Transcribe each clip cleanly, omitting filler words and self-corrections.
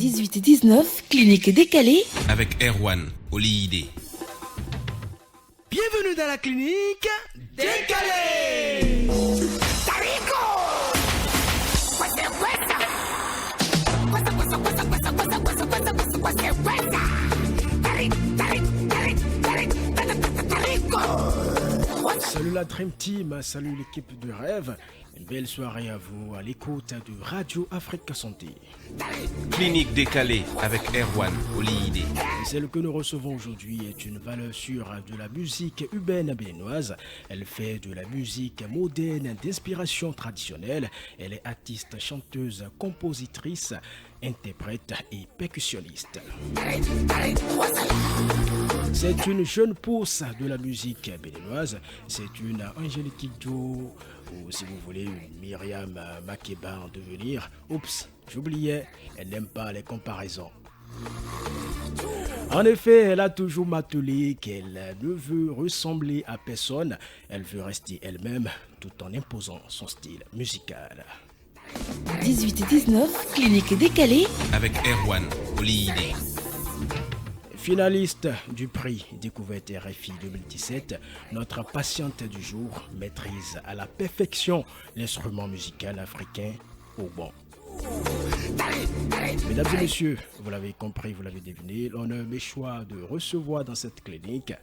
18-19, clinique décalée avec Erwan Olide. Bienvenue dans la clinique décalée. Salut la Dream Team, salut l'équipe de rêve. Une belle soirée à vous à l'écoute de Radio Afrique Santé. Clinique décalée avec Erwan Olide. Celle que nous recevons aujourd'hui est une valeur sûre de la musique urbaine béninoise. Elle fait de la musique moderne d'inspiration traditionnelle. Elle est artiste, chanteuse, compositrice, interprète et percussionniste. C'est une jeune pousse de la musique béninoise. C'est une Angélique Kidjo, ou si vous voulez une Myriam Makeba en devenir. Oups, j'oubliais, elle n'aime pas les comparaisons. En effet, elle a toujours martelé qu'elle ne veut ressembler à personne. Elle veut rester elle-même tout en imposant son style musical. 18-19, clinique décalée avec Erwan Olide. Finaliste du prix Découverte RFI 2017, notre patiente du jour maîtrise à la perfection l'instrument musical africain au bon. Mesdames et messieurs, vous l'avez compris, vous l'avez deviné, on a le choix de recevoir dans cette clinique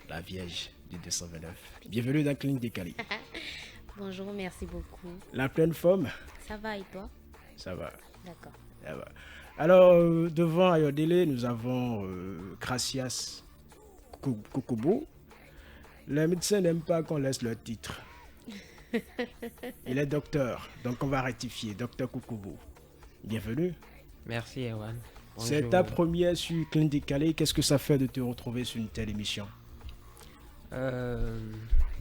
la Vierge du 229. Bienvenue dans la clinique décalée. Bonjour, merci beaucoup. La pleine forme? Ça va et toi? Ça va. D'accord. Ça va. Alors, devant Ayodele, nous avons Gracias Kokobo. Les médecins n'aiment pas qu'on laisse leur titre. Il est docteur, donc on va rectifier. Docteur Kokobo, bienvenue. Merci, Erwan. C'est ta première sur Clinique Décalée. Qu'est-ce que ça fait de te retrouver sur une telle émission?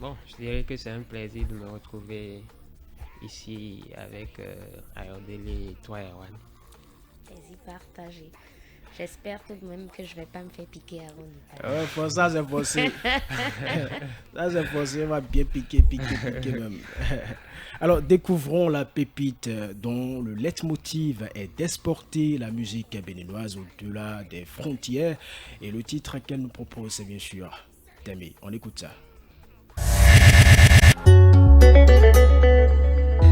Bon, je dirais que c'est un plaisir de me retrouver ici avec Ayodele et toi, Erwan. Plaisir partagé. J'espère tout de même que je vais pas me faire piquer avant de parler. Ouais, pour ça c'est possible. Ça c'est possible, on va bien piquer même. Alors, découvrons la pépite dont le leitmotiv est d'exporter la musique béninoise au-delà des frontières. Et le titre qu'elle nous propose, c'est bien sûr Témé. On écoute ça.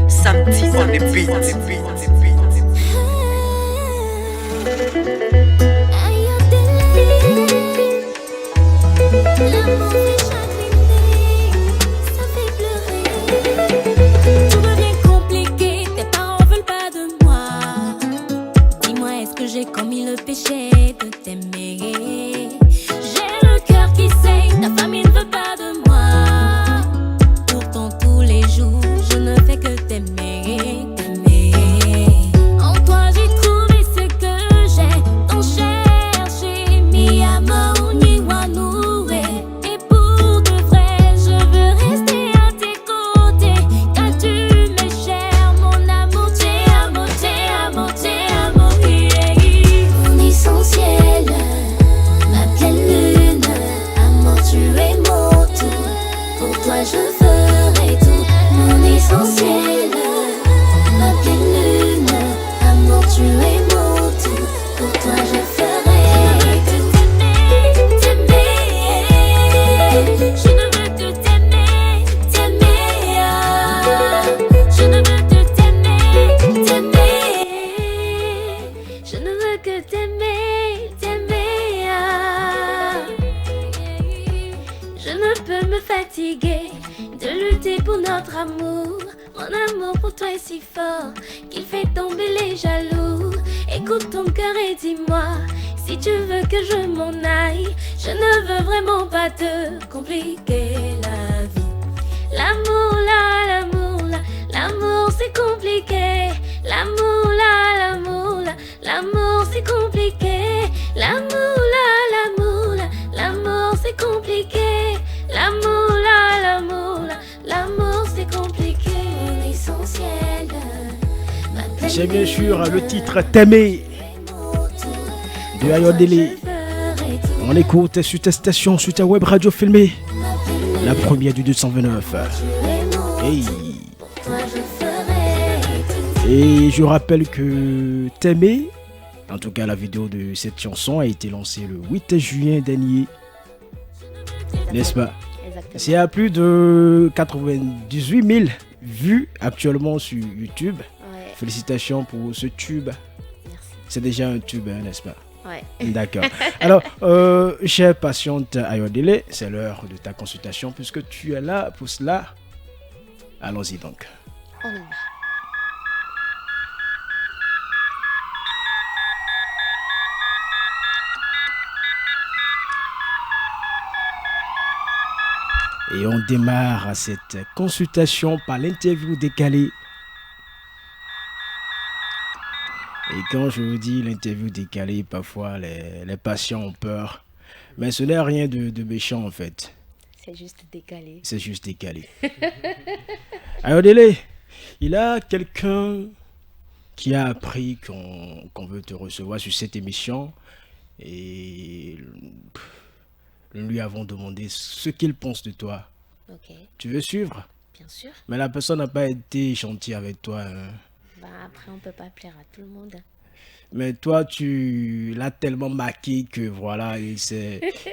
Samedi on the beat. L'amour fait chagriner, ça fait pleurer. Tout devient compliqué, tes parents veulent pas de moi. Dis-moi, est-ce que j'ai commis le péché de t'aimer? J'ai le cœur qui saigne, ta famille ne veut pas de moi. Pourtant tous les jours, je ne fais que t'aimer, t'aimer. En toi j'ai trouvé ce que j'ai tant cherché, mi amour ni wanou. Notre amour, mon amour pour toi est si fort qu'il fait tomber les jaloux. Écoute ton cœur et dis-moi si tu veux que je m'en aille. Je ne veux vraiment pas te compliquer la vie. L'amour là, l'amour là, l'amour c'est compliqué. L'amour là, l'amour là, l'amour c'est compliqué. L'amour là, l'amour là, l'amour c'est compliqué. L'amour là, l'amour là, l'amour c'est compliqué. Mon essentiel. C'est bien sûr le titre Témé de Ayodele. On écoute sur ta station, sur ta web radio filmée, la première du 229. Hey. Et je rappelle que Témé En tout cas, la vidéo de cette chanson a été lancée le 8 juin dernier, n'est-ce pas? Exactement. C'est à plus de 98 000 vues actuellement sur YouTube. Ouais, Félicitations pour ce tube. merci. C'est déjà un tube, hein, n'est-ce pas? Ouais. D'accord. Alors, chère patiente Ayodele, c'est l'heure de ta consultation puisque tu es là pour cela. Allons-y donc. On y va. Et on démarre cette consultation par l'interview décalée. Et quand je vous dis l'interview décalée, parfois les patients ont peur. Mais ce n'est rien de méchant en fait. C'est juste décalé. C'est juste décalé. Ayodele, il y a quelqu'un qui a appris qu'on veut te recevoir sur cette émission. Et nous lui avons demandé ce qu'il pense de toi. Ok, Tu veux suivre? bien sûr. Mais la personne n'a pas été gentille avec toi, hein. Bah, après, on peut pas plaire à tout le monde. Mais toi, tu l'as tellement marqué que voilà, il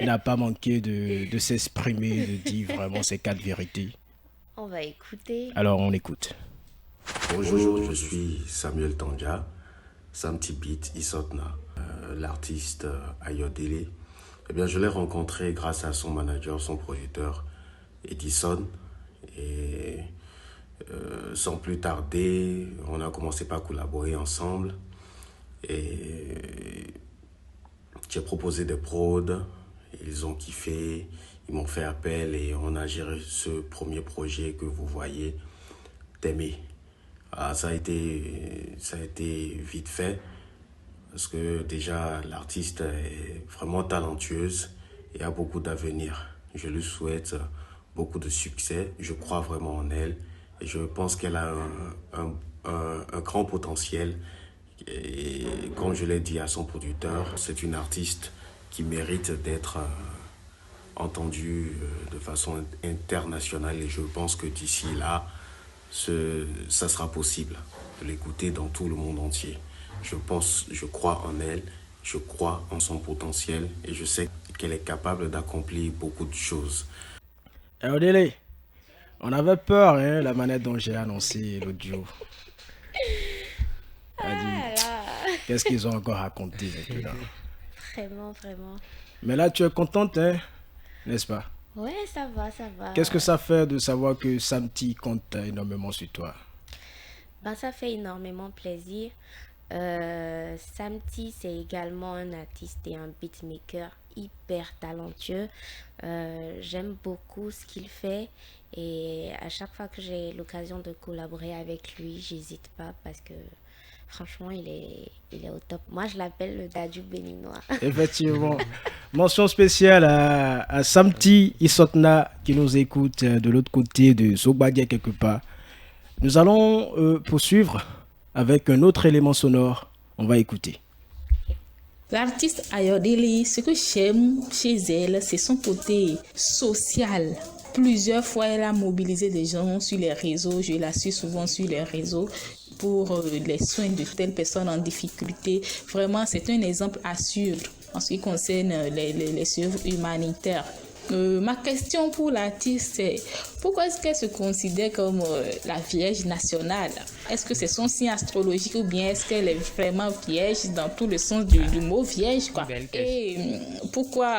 n'a pas manqué de s'exprimer, de dire vraiment ces quatre vérités. On va écouter. Alors, on écoute. Bonjour, je suis Samuel Tandja, Samti Beat Isotna, l'artiste Ayodele. Eh bien, je l'ai rencontré grâce à son manager, son producteur Edison. Et sans plus tarder, on a commencé par collaborer ensemble. Et j'ai proposé des prods, ils ont kiffé, ils m'ont fait appel et on a géré ce premier projet que vous voyez, T'aimer. Ah, ça a été vite fait parce que déjà l'artiste est vraiment talentueuse et a beaucoup d'avenir. Je lui souhaite beaucoup de succès, je crois vraiment en elle et je pense qu'elle a un grand potentiel. Et comme je l'ai dit à son producteur, c'est une artiste qui mérite d'être entendue de façon internationale et je pense que d'ici là, ça sera possible de l'écouter dans tout le monde entier. Je crois en elle, je crois en son potentiel et je sais qu'elle est capable d'accomplir beaucoup de choses. Ayodele, on avait peur, hein, la manière dont j'ai annoncé l'audio. Qu'est-ce qu'ils ont encore raconté maintenant? Vraiment, vraiment. Mais là, tu es contente, hein, n'est-ce pas? Ouais, ça va, ça va. Qu'est-ce que ça fait de savoir que Samti compte énormément sur toi? Ben, ça fait énormément plaisir. Samti, c'est également un artiste et un beatmaker hyper talentueux. J'aime beaucoup ce qu'il fait et à chaque fois que j'ai l'occasion de collaborer avec lui, j'hésite pas parce que franchement, il est au top. Moi, je l'appelle le Dadju béninois. Effectivement. Mention spéciale à Samti Isotna qui nous écoute de l'autre côté de Zogbadia quelque part. Nous allons poursuivre avec un autre élément sonore. On va écouter. L'artiste Ayodele, ce que j'aime chez elle, c'est son côté social. Plusieurs fois, elle a mobilisé des gens sur les réseaux. Je la suis souvent sur les réseaux pour les soins de telles personnes en difficulté. Vraiment, c'est un exemple à suivre en ce qui concerne les œuvres humanitaires. Ma question pour l'artiste, c'est pourquoi est-ce qu'elle se considère comme la Vierge nationale? Est-ce que c'est son signe astrologique ou bien est-ce qu'elle est vraiment vierge dans tout le sens du mot vierge, quoi? Et pourquoi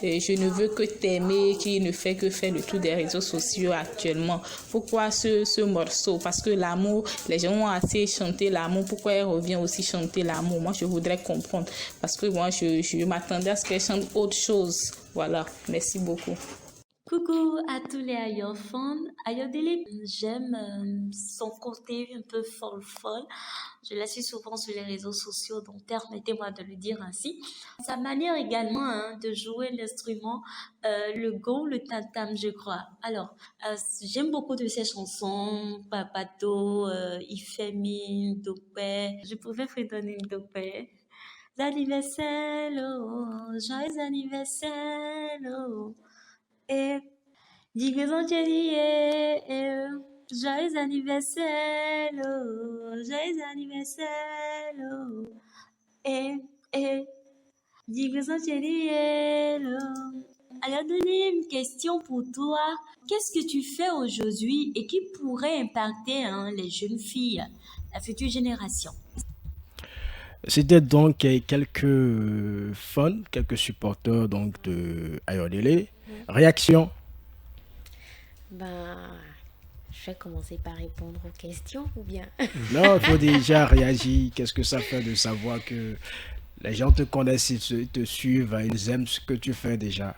je ne veux que t'aimer qui ne fait que faire le tour des réseaux sociaux actuellement? Pourquoi ce morceau? Parce que l'amour, les gens ont assez chanté l'amour. Pourquoi elle revient aussi chanter l'amour? Moi, je voudrais comprendre parce que moi, je m'attendais à ce qu'elle chante autre chose. Voilà, merci beaucoup. Coucou à tous les ayophones. Ayodele, j'aime son côté un peu folle. Je la suis souvent sur les réseaux sociaux, donc permettez-moi de le dire ainsi. Sa manière également de jouer l'instrument, le gong, le tam-tam, je crois. Alors, j'aime beaucoup de ses chansons, Papato, Ifemi, Dopé. Je pouvais fredonner Dopé. Anniversaire, oh, joyeux anniversaire, oh. Et livraison Jenny, joyeux anniversaire, oh, joyeux anniversaire, oh. Alors, donner une question pour toi. Qu'est-ce que tu fais aujourd'hui et qui pourrait impacter les jeunes filles, la future génération? C'était donc quelques fans, quelques supporters donc de Ayodele. Réaction? Ben, je vais commencer par répondre aux questions ou bien? Non, il faut déjà réagir. Qu'est-ce que ça fait de savoir que les gens te connaissent, ils te suivent, ils aiment ce que tu fais déjà?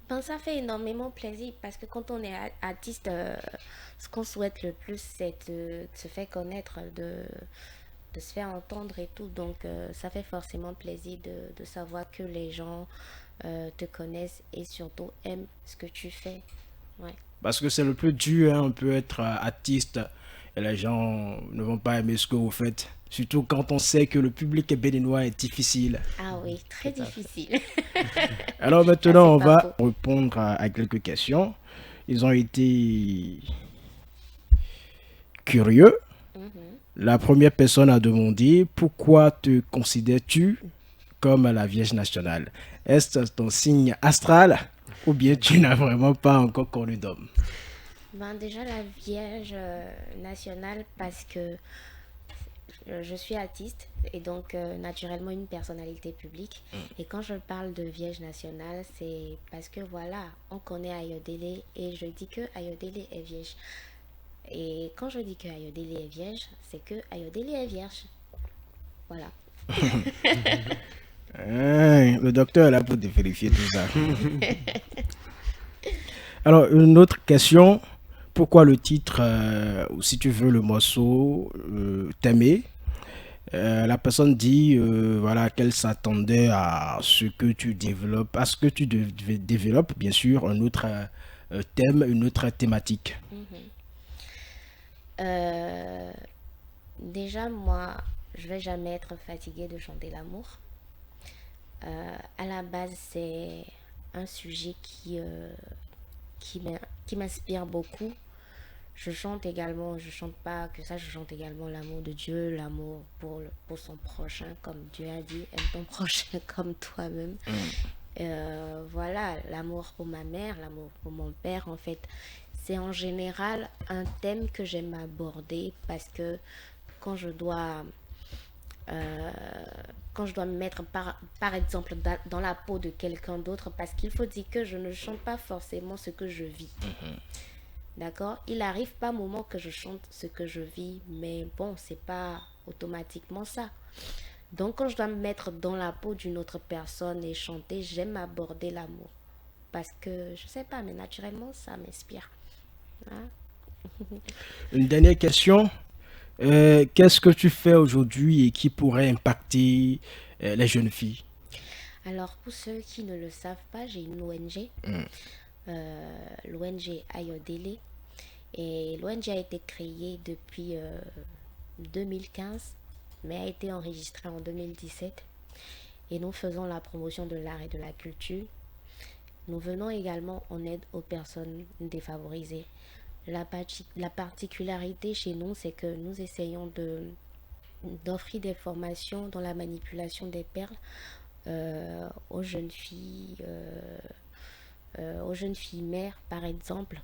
Ben, ça fait énormément plaisir parce que quand on est artiste, ce qu'on souhaite le plus, c'est de se faire connaître, de se faire entendre et tout. Donc, ça fait forcément plaisir de savoir que les gens te connaissent et surtout aiment ce que tu fais. Ouais. Parce que c'est le plus dur, hein, on peut être artiste et les gens ne vont pas aimer ce que vous faites. Surtout quand on sait que le public béninois est difficile. Ah oui, très difficile. Alors maintenant, on va répondre à quelques questions. Ils ont été curieux. La première personne a demandé pourquoi te considères-tu comme la Vierge nationale? Est-ce ton signe astral ou bien tu n'as vraiment pas encore connu d'homme? Ben déjà la Vierge nationale parce que je suis artiste et donc naturellement une personnalité publique. Et quand je parle de Vierge nationale, c'est parce que voilà, on connaît Ayodele et je dis que Ayodele est vierge. Et quand je dis que Ayodele est vierge, c'est que Ayodele est vierge. Voilà. Le docteur est là pour vérifier tout ça. Alors, une autre question. Pourquoi le titre, ou si tu veux le morceau, T'aimer? La personne dit voilà, qu'elle s'attendait à ce que tu développes, à ce que tu développes, bien sûr, un autre thème, une autre thématique. Déjà, moi, je vais jamais être fatiguée de chanter l'amour. À la base, c'est un sujet qui m'inspire beaucoup. Je chante également, je chante pas que ça, je chante également l'amour de Dieu, l'amour pour son prochain, comme Dieu a dit, aime ton prochain comme toi-même. Voilà, l'amour pour ma mère, l'amour pour mon père, en fait, c'est en général un thème que j'aime aborder parce que quand je dois me mettre par exemple dans la peau de quelqu'un d'autre, parce qu'il faut dire que je ne chante pas forcément ce que je vis. D'accord? Il arrive pas un moment que je chante ce que je vis, mais bon, c'est pas automatiquement ça. Donc quand je dois me mettre dans la peau d'une autre personne et chanter, j'aime aborder l'amour. Parce que, je sais pas, mais naturellement, ça m'inspire. Hein? Une dernière question. Qu'est-ce que tu fais aujourd'hui et qui pourrait impacter les jeunes filles? Alors, pour ceux qui ne le savent pas, j'ai une ONG. L'ONG Ayodele. Et l'ONG a été créée depuis 2015, mais a été enregistrée en 2017. Et nous faisons la promotion de l'art et de la culture. Nous venons également en aide aux personnes défavorisées. La particularité chez nous, c'est que nous essayons d'offrir des formations dans la manipulation des perles aux jeunes filles mères, par exemple.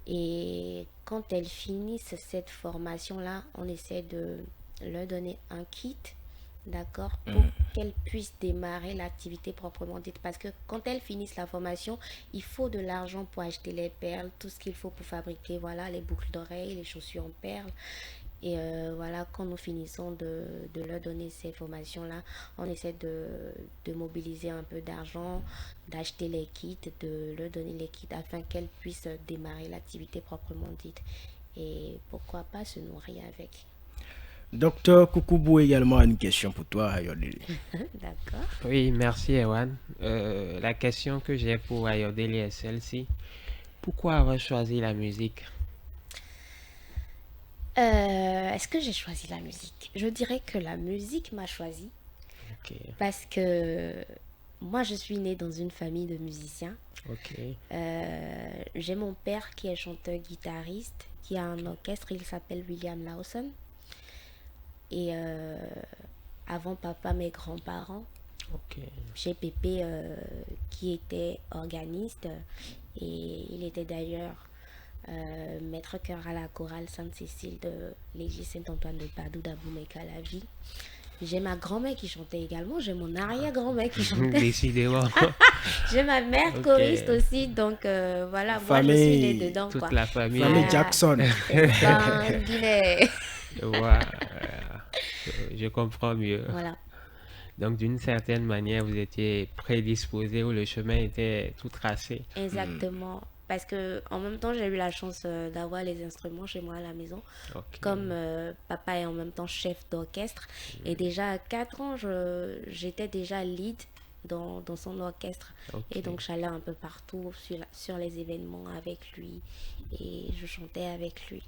Et quand elles finissent cette formation-là, on essaie de leur donner un kit, d'accord, pour qu'elles puissent démarrer l'activité proprement dite. Parce que quand elles finissent la formation, il faut de l'argent pour acheter les perles, tout ce qu'il faut pour fabriquer, voilà, les boucles d'oreilles, les chaussures en perles. Et voilà, quand nous finissons de leur donner ces formations-là, on essaie de mobiliser un peu d'argent, d'acheter les kits, de leur donner les kits afin qu'elles puissent démarrer l'activité proprement dite. Et pourquoi pas se nourrir avec. Docteur Koukoubou également a une question pour toi, Ayodele. D'accord. Oui, merci Erwan. La question que j'ai pour Ayodele est celle-ci. Pourquoi avoir choisi la musique? Est-ce que j'ai choisi la musique? Je dirais que la musique m'a choisi. Ok. Parce que moi, je suis née dans une famille de musiciens. Ok. J'ai mon père qui est chanteur-guitariste, qui a un orchestre, il s'appelle William Lawson. Et avant papa, mes grands-parents. Ok. Chez Pépé, qui était organiste, et il était d'ailleurs maître chœur à la chorale Sainte-Cécile de l'église Saint-Antoine de Padoue d'Abomey-Calavi. J'ai ma grand-mère qui chantait également, j'ai mon arrière-grand-mère qui chantait. Décidément. J'ai ma mère Ok. choriste aussi, donc voilà, moi je suis Famille, née dedans. Toute quoi. la famille. Famille Jackson. C'est sanguinaire. Ouais, je comprends mieux. Voilà. Donc, d'une certaine manière, vous étiez prédisposé ou le chemin était tout tracé. Exactement. Parce que en même temps, j'ai eu la chance d'avoir les instruments chez moi à la maison. Ok. Comme papa est en même temps chef d'orchestre. Et déjà à 4 ans, j'étais déjà lead dans son orchestre. Ok. Et donc, j'allais un peu partout sur les événements avec lui. Et je chantais avec lui.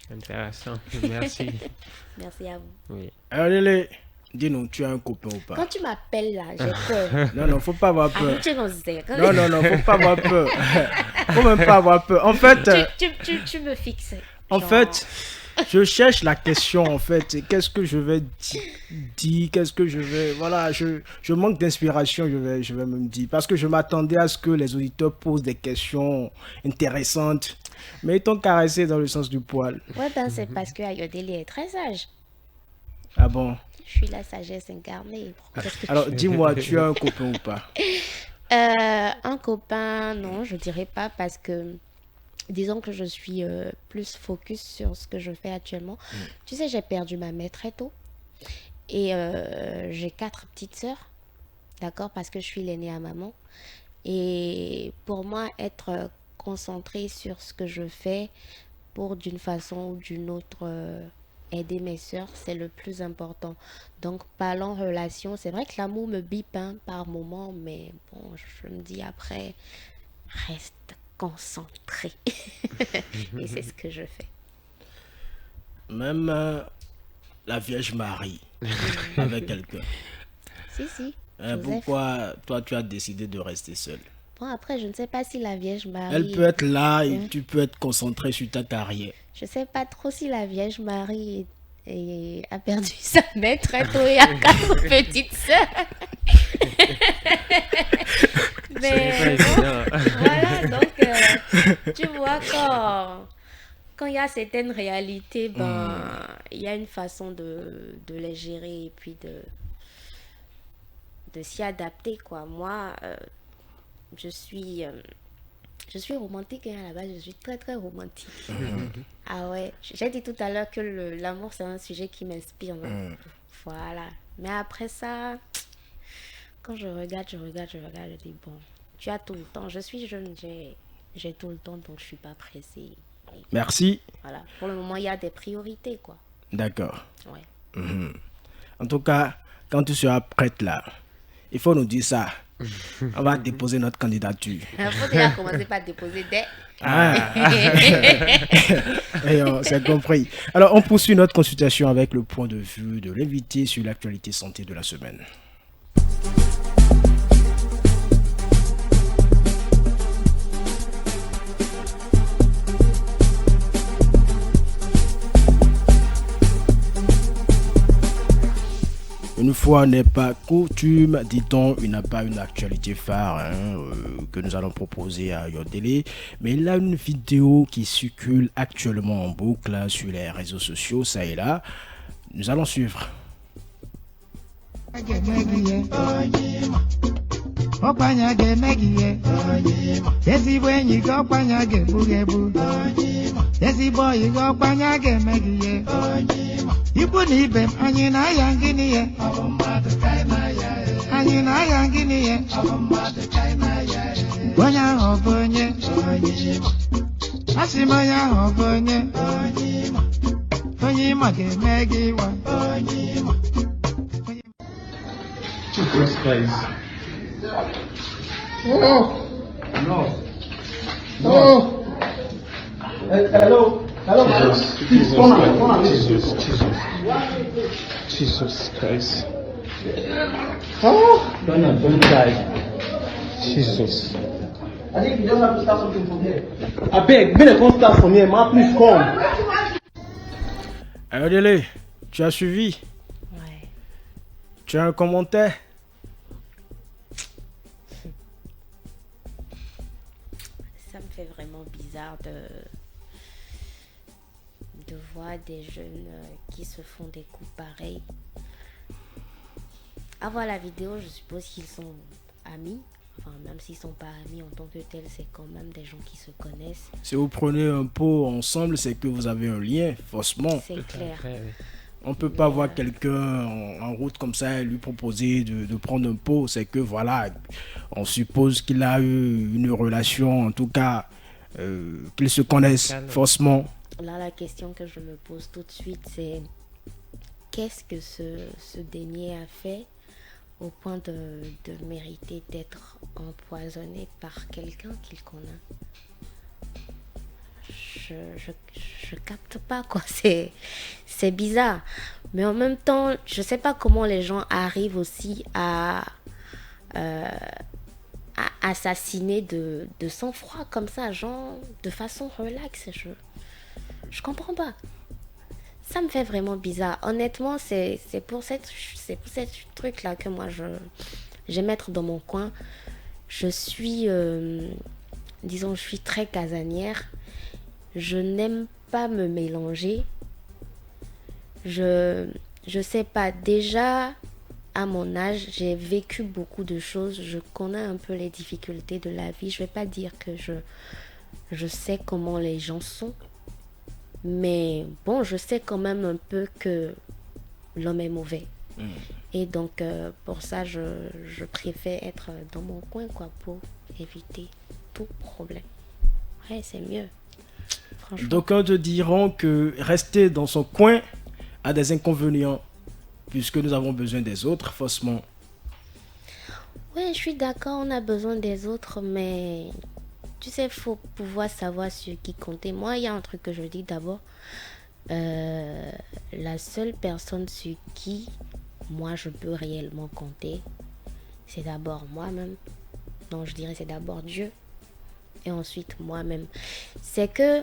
Intéressant. Merci. Merci à vous. Oui. Alors, Lélé, dis-nous, tu as un copain ou pas? Quand tu m'appelles là, j'ai peur. Non, faut pas avoir peur. Ah, tu n'oses dire. Non, faut pas avoir peur. Faut même pas avoir peur. En fait, tu me fixes. en Genre, fait, je cherche la question, en fait. Et qu'est-ce que je vais dire? Qu'est-ce que je vais... Voilà, je manque d'inspiration, je vais me dire. Parce que je m'attendais à ce que les auditeurs posent des questions intéressantes. Mais ils t'ont caressé dans le sens du poil. Ouais, ben c'est parce que Ayodele est très sage. Ah bon? Je suis la sagesse incarnée. Qu'est-ce que Alors, dis-moi, tu as un copain ou pas? Un copain, non, je dirais pas parce que disons que je suis plus focus sur ce que je fais actuellement. Tu sais, j'ai perdu ma mère très tôt et j'ai 4 petites sœurs, d'accord, parce que je suis l'aînée à maman. Et pour moi, être concentrée sur ce que je fais pour d'une façon ou d'une autre aider mes sœurs, c'est le plus important. Donc, parlant relation, c'est vrai que l'amour me bipe par moment, mais bon, je me dis après, reste concentré. Et c'est ce que je fais. Même la Vierge Marie avec quelqu'un. Si. Joseph. Pourquoi toi tu as décidé de rester seule? Bon, après, je ne sais pas si la Vierge Marie... Elle peut être là et tu peux être concentré sur ta carrière. Je sais pas trop si la Vierge Marie a perdu sa mère très tôt et a 4 petites sœurs. Mais bon, voilà, donc tu vois quand il y a certaines réalités, il y a une façon de les gérer et puis de s'y adapter, quoi. Moi, je suis romantique, à la base, je suis très très romantique. Ah ouais, j'ai dit tout à l'heure que l'amour c'est un sujet qui m'inspire. Voilà. Mais après ça, quand je regarde, je dis bon, tu as tout le temps. Je suis jeune, j'ai tout le temps, donc je suis pas pressée. Merci. Voilà. Pour le moment, il y a des priorités, quoi. D'accord. Ouais. En tout cas, quand tu seras prête là, il faut nous dire ça. On va déposer notre candidature. Il faut déjà commencer par déposer des... C'est compris. Alors, on poursuit notre consultation avec le point de vue de l'invité sur l'actualité santé de la semaine. Une fois n'est pas coutume, dit-on, il n'a pas une actualité phare que nous allons proposer à Ayodele, mais il a une vidéo qui circule actuellement en boucle là, sur les réseaux sociaux, ça et là. Nous allons suivre. Ibu ni ibem anyị na-aya ngini ye anyị na-aya ngini ye onye ahụ bụ onye asị m onye ahụ bụ onye ịma ga-eme gị iwa Jesus Christ. No. Hello. Jesus Christ. Don't die. Jesus. I think you just have to start something from here. I beg, may I start from here, ma, please come. Ayodele, tu as suivi? Ouais. Tu as un commentaire? Ça me fait vraiment bizarre de voir des jeunes qui se font des coups pareils. À voir la vidéo, je suppose qu'ils sont amis. Enfin, même s'ils sont pas amis en tant que tels, c'est quand même des gens qui se connaissent. Si vous prenez un pot ensemble, c'est que vous avez un lien, forcément. C'est clair. On peut pas voir quelqu'un en route comme ça et lui proposer de prendre un pot. C'est que voilà, on suppose qu'il a eu une relation, en tout cas, qu'ils se connaissent forcément. Là, la question que je me pose tout de suite, c'est qu'est-ce que ce denier a fait au point de mériter d'être empoisonné par quelqu'un qu'il connaît? Je capte pas, quoi. C'est bizarre. Mais en même temps, je sais pas comment les gens arrivent aussi à assassiner de sang-froid comme ça, genre de façon relaxe. Je comprends pas. Ça me fait vraiment bizarre. Honnêtement, c'est pour cette truc-là que moi, j'aime être dans mon coin. Je suis, disons, je suis très casanière. Je n'aime pas me mélanger. Je sais pas. Déjà, à mon âge, j'ai vécu beaucoup de choses. Je connais un peu les difficultés de la vie. Je vais pas dire que je sais comment les gens sont. Mais bon, je sais quand même un peu que l'homme est mauvais. Et donc, pour ça, je préfère être dans mon coin, quoi, pour éviter tout problème. Ouais, c'est mieux. Franchement. D'aucuns te diront que rester dans son coin a des inconvénients, puisque nous avons besoin des autres, forcément. Ouais, je suis d'accord, on a besoin des autres, mais tu sais, il faut pouvoir savoir sur qui compter. Moi, il y a un truc que je dis d'abord. La seule personne sur qui moi je peux réellement compter, c'est d'abord moi-même. Donc je dirais c'est d'abord Dieu et ensuite moi-même. C'est que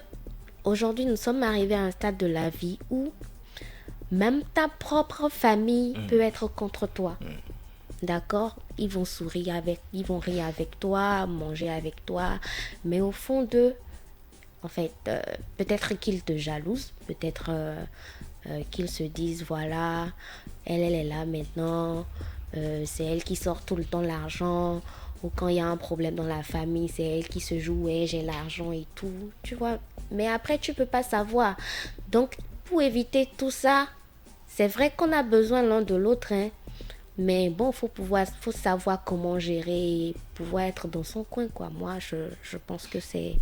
aujourd'hui nous sommes arrivés à un stade de la vie où même ta propre famille peut être contre toi. D'accord? Ils vont rire avec toi, manger avec toi, mais au fond d'eux, en fait, peut-être qu'ils te jalousent, peut-être qu'ils se disent, voilà, elle est là maintenant, c'est elle qui sort tout le temps l'argent, ou quand il y a un problème dans la famille, c'est elle qui se joue, ouais, j'ai l'argent et tout, tu vois. Mais après, tu peux pas savoir. Donc, pour éviter tout ça, c'est vrai qu'on a besoin l'un de l'autre, hein. Mais bon, faut savoir comment gérer et pouvoir être dans son coin, quoi. Moi, je pense que c'est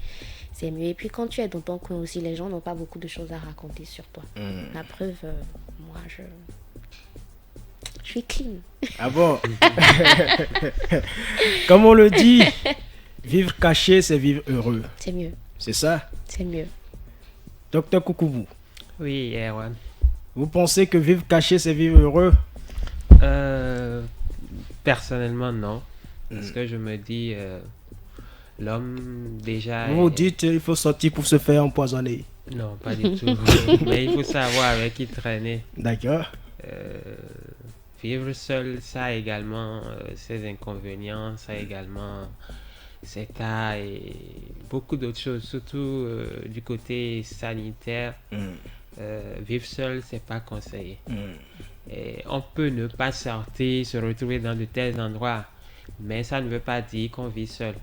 mieux. Et puis quand tu es dans ton coin aussi, les gens n'ont pas beaucoup de choses à raconter sur toi. La preuve, moi, je suis clean. Ah bon? Comme on le dit, vivre caché, c'est vivre heureux. C'est mieux. C'est ça? C'est mieux. Docteur Koukoubou. Oui, Erwan. Vous pensez que vivre caché, c'est vivre heureux? Personnellement, non. Parce que je me dis, l'homme, déjà... Vous dites il faut sortir pour se faire empoisonner. Non, pas du tout. Mais il faut savoir avec qui traîner. D'accord. Vivre seul, ça a également ses inconvénients, ça a également ses cas et beaucoup d'autres choses, surtout du côté sanitaire. Vivre seul, c'est pas conseillé. Et on peut ne pas sortir, se retrouver dans de tels endroits, mais ça ne veut pas dire qu'on vit seul.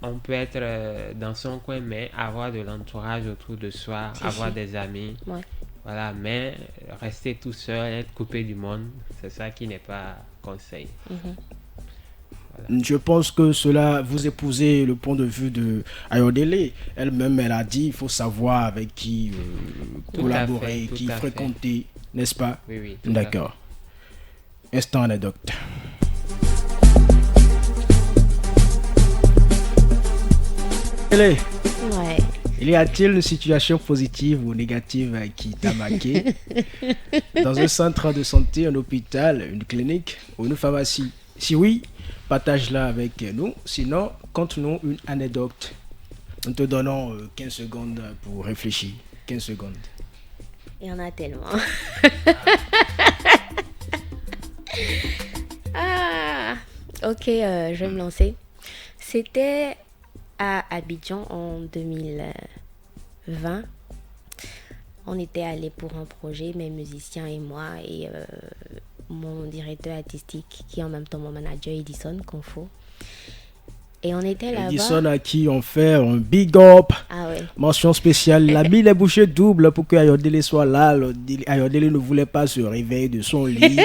On peut être dans son coin, mais avoir de l'entourage autour de soi, avoir des amis. Ouais. Voilà, mais rester tout seul, être coupé du monde, c'est ça qui n'est pas conseillé. Voilà. Je pense que cela, vous épousez le point de vue de Ayodele. Elle-même, elle a dit il faut savoir avec qui collaborer, qui fréquenter, n'est-ce pas? Oui, oui. D'accord. Instant anecdote. Ouais. Y a-t-il une situation positive ou négative qui t'a marqué dans un centre de santé, un hôpital, une clinique ou une pharmacie? Si oui, partage-la avec nous. Sinon, conte-nous une anecdote. Nous te donnons 15 secondes pour réfléchir. 15 secondes. Il y en a tellement. Ok, je vais me lancer. C'était à Abidjan en 2020. On était allés pour un projet, mes musiciens et moi, et mon directeur artistique, qui est en même temps mon manager, Edison Confo. Et on était là-bas. Edison à qui on fait un big up. Ah ouais. Mention spéciale. Il a mis les bouchées doubles pour que Ayodele soit là. Ayodele ne voulait pas se réveiller de son lit.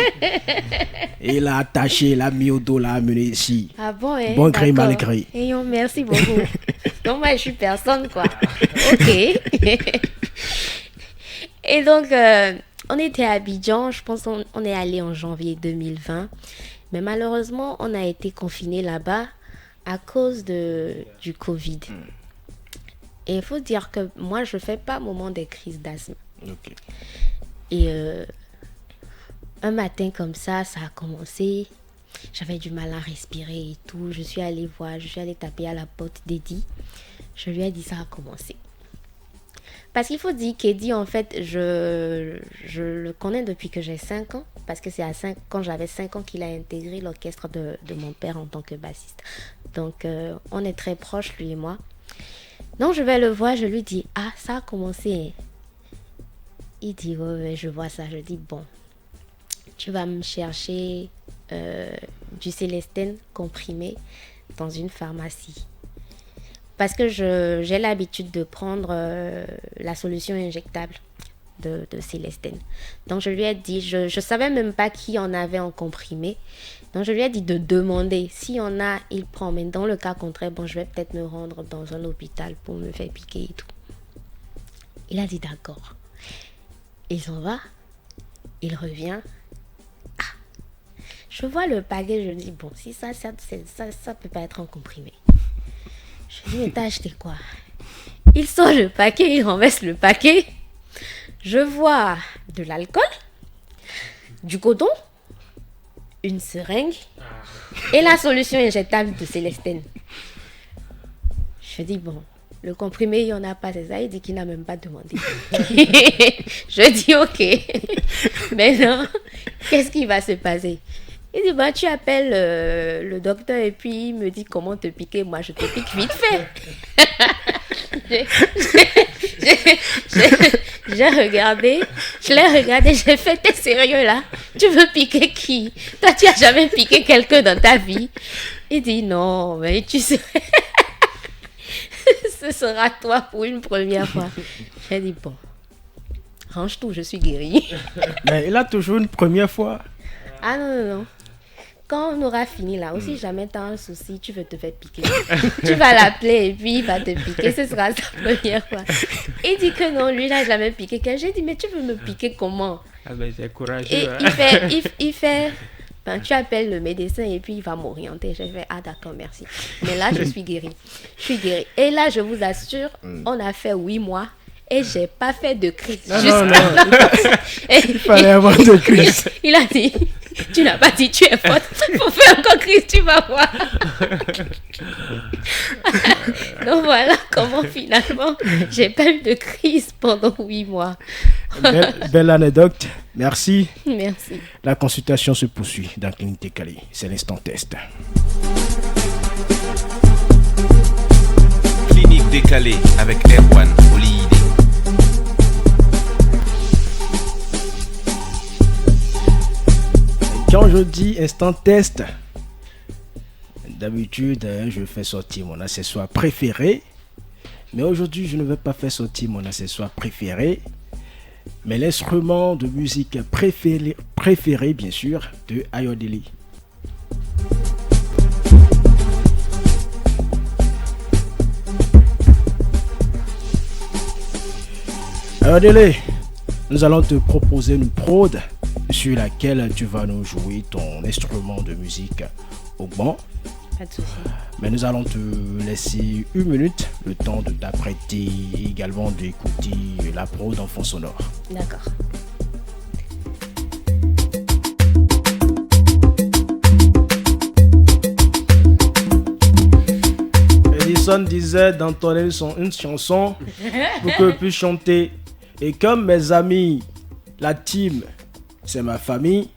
Et il a attaché, il a mis au dos, l'a amené ici. Ah bon, hein? Bon gré, D'accord. mal gré. Et merci beaucoup. Donc moi, je suis personne, quoi. Ok. Et donc, on était à Abidjan. Je pense qu'on est allé en janvier 2020. Mais malheureusement, on a été confinés là-bas à cause du Covid. Et il faut dire que moi, je ne fais pas moment des crises d'asthme. Ok. Et un matin comme ça a commencé. J'avais du mal à respirer et tout. Je suis allée taper à la porte d'Eddie. Je lui ai dit ça a commencé. Parce qu'il faut dire qu'Eddie, en fait, je le connais depuis que j'ai 5 ans. Parce que c'est quand j'avais 5 ans qu'il a intégré l'orchestre de mon père en tant que bassiste. Donc, on est très proches, lui et moi. Donc, je vais le voir, je lui dis, ah, ça a commencé. Il dit, ouais, je vois ça. Je dis, bon, tu vas me chercher du Célestine comprimé dans une pharmacie. Parce que j'ai l'habitude de prendre la solution injectable de Célestine. Donc, je lui ai dit, je ne savais même pas qui en avait en comprimé. Donc, je lui ai dit de demander. S'il y en a, il prend. Mais dans le cas contraire, bon, je vais peut-être me rendre dans un hôpital pour me faire piquer et tout. Il a dit d'accord. Il s'en va. Il revient. Ah, je vois le paquet. Je dis, bon, si ça peut pas être en comprimé. Je lui dis, mais t'as acheté quoi? Il sort le paquet, il renverse le paquet. Je vois de l'alcool, du coton, une seringue et la solution injectable de Célestine. Je dis, bon, le comprimé, il n'y en a pas, c'est ça. Il dit qu'il n'a même pas demandé. Je dis, ok. Maintenant, qu'est-ce qui va se passer? Il dit, bah, tu appelles le docteur et puis il me dit comment te piquer. Moi, je te pique vite fait. Je l'ai regardé, j'ai fait, t'es sérieux là? Tu veux piquer qui? Toi, tu as jamais piqué quelqu'un dans ta vie? Il dit, non, mais tu sais, ce sera toi pour une première fois. J'ai dit, bon, range tout, je suis guérie. Mais il a toujours une première fois. Ah non. Quand on aura fini là, aussi jamais t'as un souci, tu veux te faire piquer. Tu vas l'appeler et puis il va te piquer, ce sera sa première fois. Il dit que non, lui il n'a jamais piqué. J'ai dit, mais tu veux me piquer comment? Ah ben c'est courageux. Et hein. il fait, ben, tu appelles le médecin et puis il va m'orienter. J'ai fait, ah d'accord, merci. Mais là, je suis guérie. Et là, je vous assure, on a fait 8 mois. Et j'ai pas fait de crise. Non. Il fallait avoir de crise. Il a dit, tu n'as pas dit tu es forte. Faut faire encore crise, tu vas voir. Donc voilà comment finalement j'ai pas eu de crise pendant 8 mois. Belle anecdote. Merci. Merci. La consultation se poursuit dans Clinique Décalée. C'est l'instant test. Clinique Décalée avec Erwan Oliyide. Quand je dis instant test, d'habitude, je fais sortir mon accessoire préféré. Mais aujourd'hui, je ne vais pas faire sortir mon accessoire préféré. Mais l'instrument de musique préféré, bien sûr, de Ayodele. Ayodele, nous allons te proposer une prod sur laquelle tu vas nous jouer ton instrument de musique au banc. Pas de souci. Mais nous allons te laisser 1 minute, le temps de t'apprêter et également d'écouter la prod en fond sonore. D'accord. Edison disait d'entonner une chanson pour que je puisse chanter. Et comme mes amis, la team, c'est ma famille,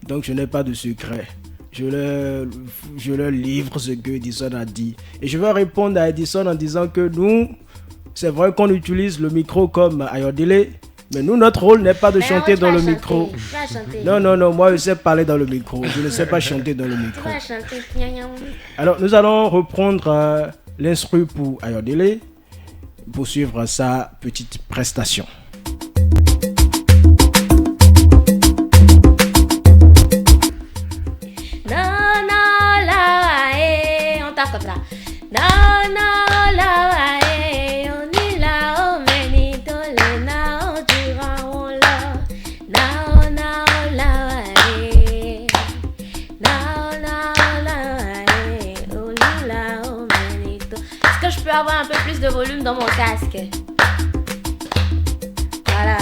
donc je n'ai pas de secret. je leur livre ce que Edison a dit. Et je vais répondre à Edison en disant que nous, c'est vrai qu'on utilise le micro comme Ayodele, mais nous, notre rôle n'est pas de chanter dans le micro. Non, moi je sais parler dans le micro, je ne sais pas chanter dans le micro. Alors nous allons reprendre l'instru pour Ayodele pour suivre sa petite prestation. Comme ça. No, no, la, on y la, oh, menito, le, na, durant, on la. No, no, la, no, no, la, on y la, oh, menito. Est-ce que je peux avoir un peu plus de volume dans mon casque? Voilà.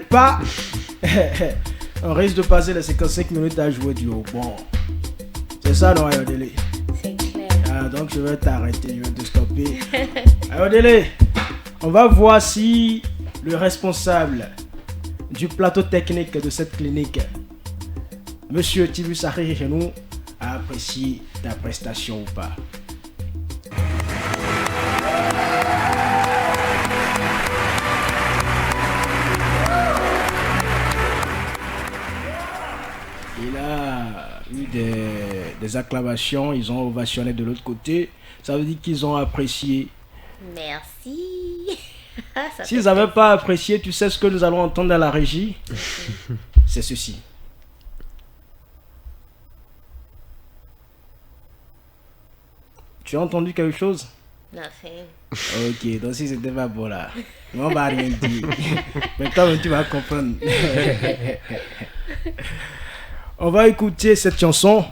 Pas, on risque de passer les 55 minutes à jouer du haut. Bon, c'est ça, non, Ayodele? C'est clair. Ah, donc je vais t'arrêter, je vais te stopper. Ayodele, on va voir si le responsable du plateau technique de cette clinique, Monsieur Tibus Arigenou, a apprécié ta prestation ou pas. Il a eu des acclamations, ils ont ovationné de l'autre côté. Ça veut dire qu'ils ont apprécié. Merci. S'ils n'avaient pas apprécié, tu sais ce que nous allons entendre dans la régie? C'est ceci. Tu as entendu quelque chose? Nothing. Ok, donc si c'était pas bon là, on va rien dire. Mais toi, tu vas comprendre. On va écouter cette chanson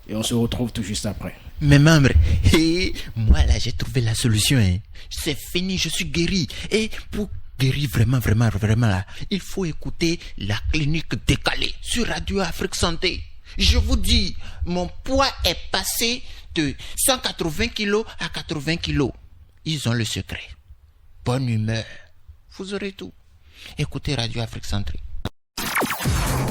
et on se retrouve tout juste après. Mes membres, et moi là j'ai trouvé la solution. Hein. C'est fini, je suis guéri. Et pour guérir vraiment là, il faut écouter la clinique décalée sur Radio Afrique Santé. Je vous dis, mon poids est passé de 180 kilos à 80 kilos. Ils ont le secret. Bonne humeur. Vous aurez tout. Écoutez Radio Afrique Santé.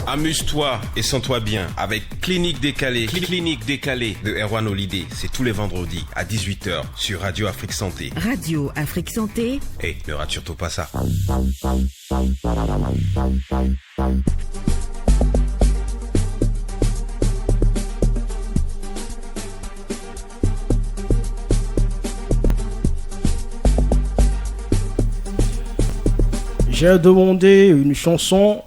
Amuse-toi et sens-toi bien avec Clinique Décalée. Clinique Décalée de Erwan Olidé. C'est tous les vendredis à 18h sur Radio Afrique Santé. Radio Afrique Santé. Et ne rate surtout pas ça. J'ai demandé une chanson.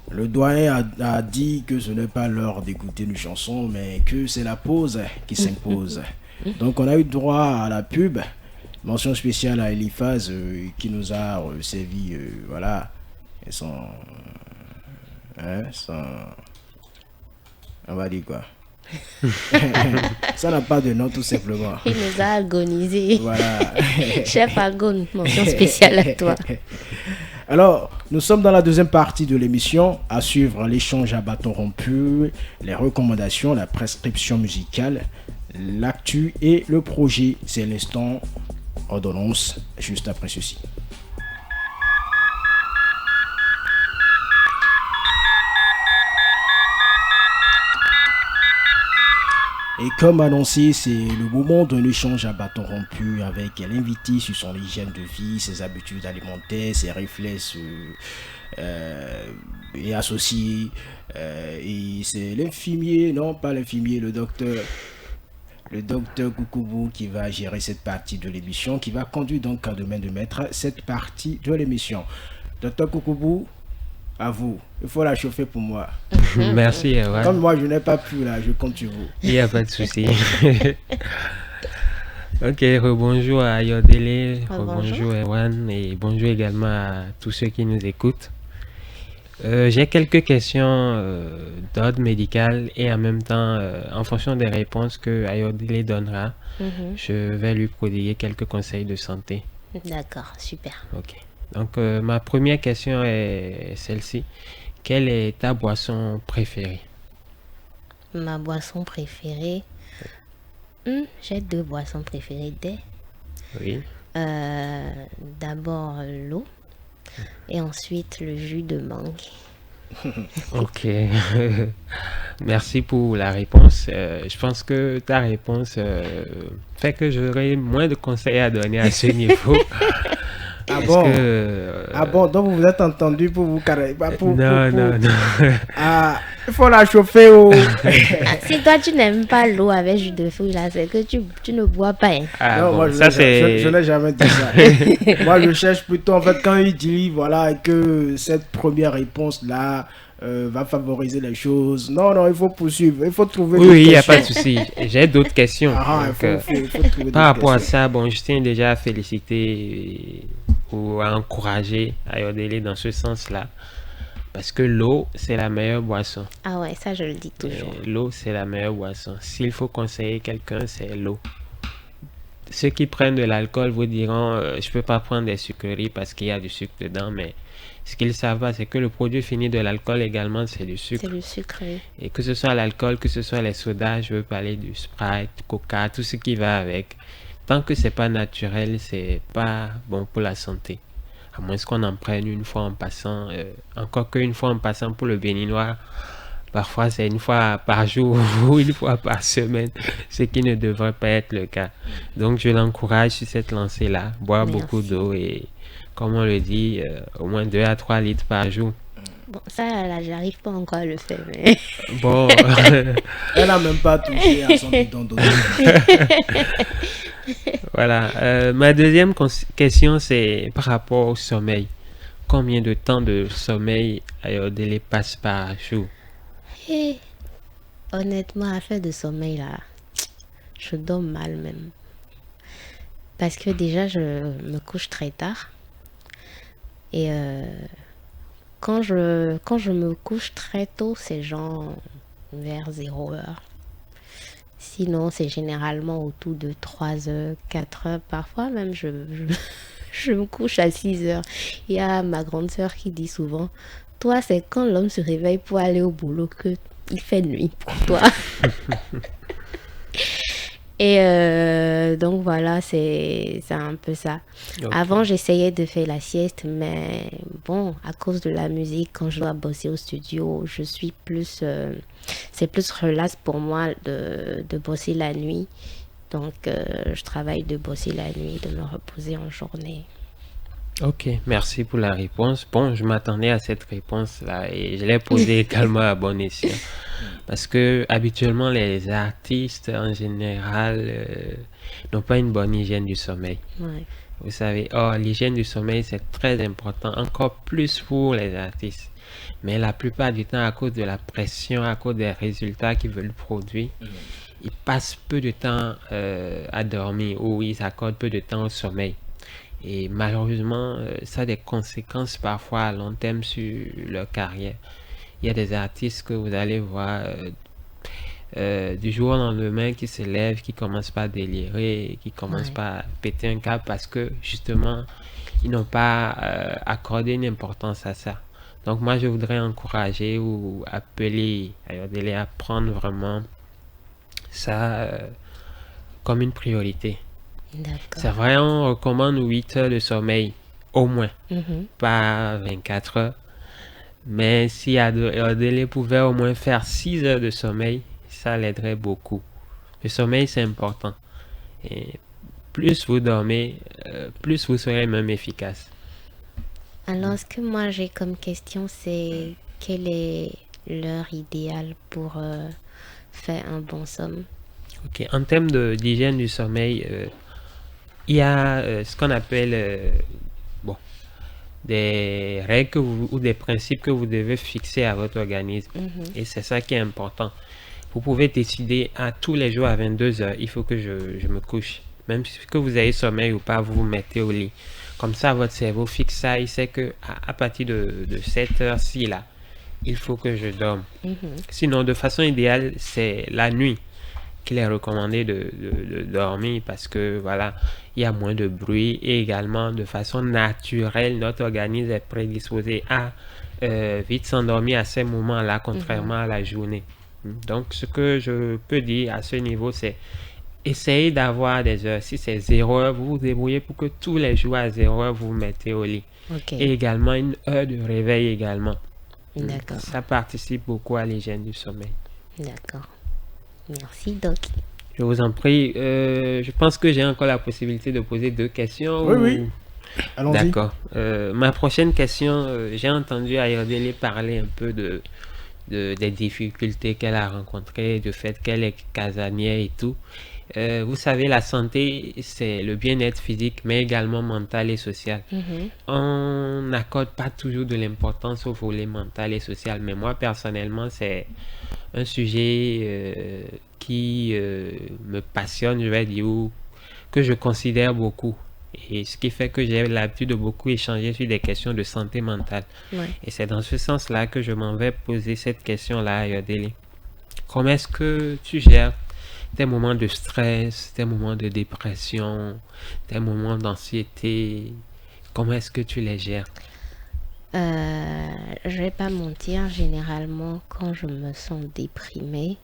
Le doyen a dit que ce n'est pas l'heure d'écouter une chanson, mais que c'est la pause qui s'impose. Donc on a eu droit à la pub. Mention spéciale à Eliphaz qui nous a servi, voilà, on va dire quoi. Ça n'a pas de nom tout simplement. Il nous a agonisé. Voilà. Chef Agone, mention spéciale à toi. Alors, nous sommes dans la deuxième partie de l'émission, à suivre l'échange à bâton rompu, les recommandations, la prescription musicale, l'actu et le projet. C'est l'instant ordonnance, juste après ceci. Et comme annoncé, c'est le moment d'un échange à bâton rompu avec l'invité sur son hygiène de vie, ses habitudes alimentaires, ses réflexes et associés. Et c'est l'infirmier, non pas l'infirmier, le docteur Koukoubou qui va gérer cette partie de l'émission, qui va conduire donc à demain de maître cette partie de l'émission. Docteur Koukoubou, À vous. Il faut la chauffer pour moi. Merci, Erwan. Comme moi, je n'ai pas pu, là, je compte sur vous. Il n'y a pas de souci. Ok, rebonjour à Ayodele, rebonjour Erwan et bonjour également à tous ceux qui nous écoutent. J'ai quelques questions d'ordre médical et en même temps, en fonction des réponses que Ayodele donnera, je vais lui prodiguer quelques conseils de santé. D'accord, super. Ok. Donc, ma première question est celle-ci. Quelle est ta boisson préférée? Ma boisson préférée? J'ai 2 boissons préférées. Oui. D'abord l'eau et ensuite le jus de mangue. Ok. Merci pour la réponse. Je pense que ta réponse fait que j'aurai moins de conseils à donner à ce niveau. Ah bon? Ah bon, donc vous vous êtes entendu pour vous carrer. Non. Ah, il faut la chauffer au. Si toi tu n'aimes pas l'eau avec jus de fruits là, c'est que tu ne bois pas. Hein. Ah, non, bon, moi je n'ai jamais dit ça. Moi je cherche plutôt, en fait, quand il dit voilà que cette première réponse là va favoriser les choses. Non, il faut poursuivre, il faut trouver. Oui, il n'y a pas de souci. J'ai d'autres questions. Donc, il faut trouver par rapport à questions. ça, bon, je tiens déjà à féliciter ou à encourager Ayodele dans ce sens-là. Parce que l'eau, c'est la meilleure boisson. Ah ouais, ça je le dis toujours. L'eau, c'est la meilleure boisson. S'il faut conseiller quelqu'un, c'est l'eau. Ceux qui prennent de l'alcool vous diront je peux pas prendre des sucreries parce qu'il y a du sucre dedans, mais ce qu'ils savent pas, c'est que le produit fini de l'alcool également, c'est du sucre. C'est le sucre, oui. Et que ce soit l'alcool, que ce soit les sodas, je veux parler du Sprite, Coca, tout ce qui va avec. Tant que c'est pas naturel, c'est pas bon pour la santé. À moins qu'on en prenne une fois en passant, encore qu'une fois en passant pour le béninois, parfois c'est une fois par jour ou une fois par semaine, ce qui ne devrait pas être le cas. Donc je l'encourage sur cette lancée-là, boire beaucoup d'eau et, comme on le dit, au moins 2 à 3 litres par jour. Bon, ça là, j'arrive pas encore à le faire. Mais... Bon. Elle n'a même pas touché à son bidon d'eau. Voilà. Ma deuxième question, c'est par rapport au sommeil. Combien de temps de sommeil Ayodele passe par jour? Honnêtement, affaire de sommeil là, je dors mal même. Parce que déjà, je me couche très tard. Et quand je me couche très tôt, c'est genre vers 0 heure. Sinon, c'est généralement autour de 3 heures, 4 heures. Parfois même, je me couche à 6 heures. Il y a ma grande sœur qui dit souvent, toi, c'est quand l'homme se réveille pour aller au boulot que il fait nuit pour toi. Et donc voilà, c'est un peu ça. Okay. Avant, j'essayais de faire la sieste, mais bon, à cause de la musique, quand je dois bosser au studio, je suis plus... c'est plus relax pour moi de bosser la nuit. Donc, je travaille de bosser la nuit, de me reposer en journée. Ok, merci pour la réponse. Bon, je m'attendais à cette réponse-là et je l'ai posée également à bon escient. Parce que habituellement, les artistes en général n'ont pas une bonne hygiène du sommeil. Ouais. Vous savez, l'hygiène du sommeil, c'est très important, encore plus pour les artistes. Mais la plupart du temps, à cause de la pression, à cause des résultats qu'ils veulent produire, ils passent peu de temps à dormir ou ils accordent peu de temps au sommeil. Et malheureusement, ça a des conséquences parfois à long terme sur leur carrière. Il y a des artistes que vous allez voir du jour au lendemain qui se lèvent, qui commencent pas à délirer, qui commencent pas à péter un câble parce que justement, ils n'ont pas accordé une importance à ça. Donc moi, je voudrais encourager ou appeler Ayodele à prendre vraiment ça comme une priorité. C'est vrai, on recommande 8 heures de sommeil, au moins, pas 24 heures. Mais si Ayodele pouvait au moins faire 6 heures de sommeil, ça l'aiderait beaucoup. Le sommeil, c'est important. Et plus vous dormez, plus vous serez même efficace. Alors, ce que moi j'ai comme question, c'est quelle est l'heure idéale pour faire un bon somme? Ok, en termes d'hygiène du sommeil, il y a ce qu'on appelle des règles ou des principes que vous devez fixer à votre organisme. Et c'est ça qui est important. Vous pouvez décider tous les jours à 22h, il faut que je me couche. Même si que vous ayez sommeil ou pas, vous vous mettez au lit. Comme ça, votre cerveau fixe ça, il sait que à partir de cette heure-ci, là, il faut que je dorme. Sinon, de façon idéale, c'est la nuit qu'il est recommandé de dormir parce que voilà, il y a moins de bruit et également de façon naturelle, notre organisme est prédisposé à vite s'endormir à ces moments-là, contrairement à la journée. Donc, ce que je peux dire à ce niveau, c'est essayez d'avoir des heures. Si c'est 0 heure, vous vous débrouillez pour que tous les jours à 0 heure, vous vous mettez au lit. Et également une heure de réveil également. D'accord. Ça participe beaucoup à l'hygiène du sommeil. D'accord. Merci, Doc. Je vous en prie. Je pense que j'ai encore la possibilité de poser 2 questions. Oui. Allons-y. D'accord. Ma prochaine question, j'ai entendu Ayodele parler un peu des difficultés qu'elle a rencontrées, du fait qu'elle est casanière et tout. Vous savez, la santé, c'est le bien-être physique, mais également mental et social. On n'accorde pas toujours de l'importance au volet mental et social, mais moi, personnellement, c'est un sujet qui me passionne, je vais dire, ou que je considère beaucoup. Et ce qui fait que j'ai l'habitude de beaucoup échanger sur des questions de santé mentale. Et c'est dans ce sens-là que je m'en vais poser cette question-là à Ayodele. Comment est-ce que tu gères tes moments de stress, tes moments de dépression, tes moments d'anxiété? Comment est-ce que tu les gères? Je vais pas mentir, généralement, quand je me sens déprimée,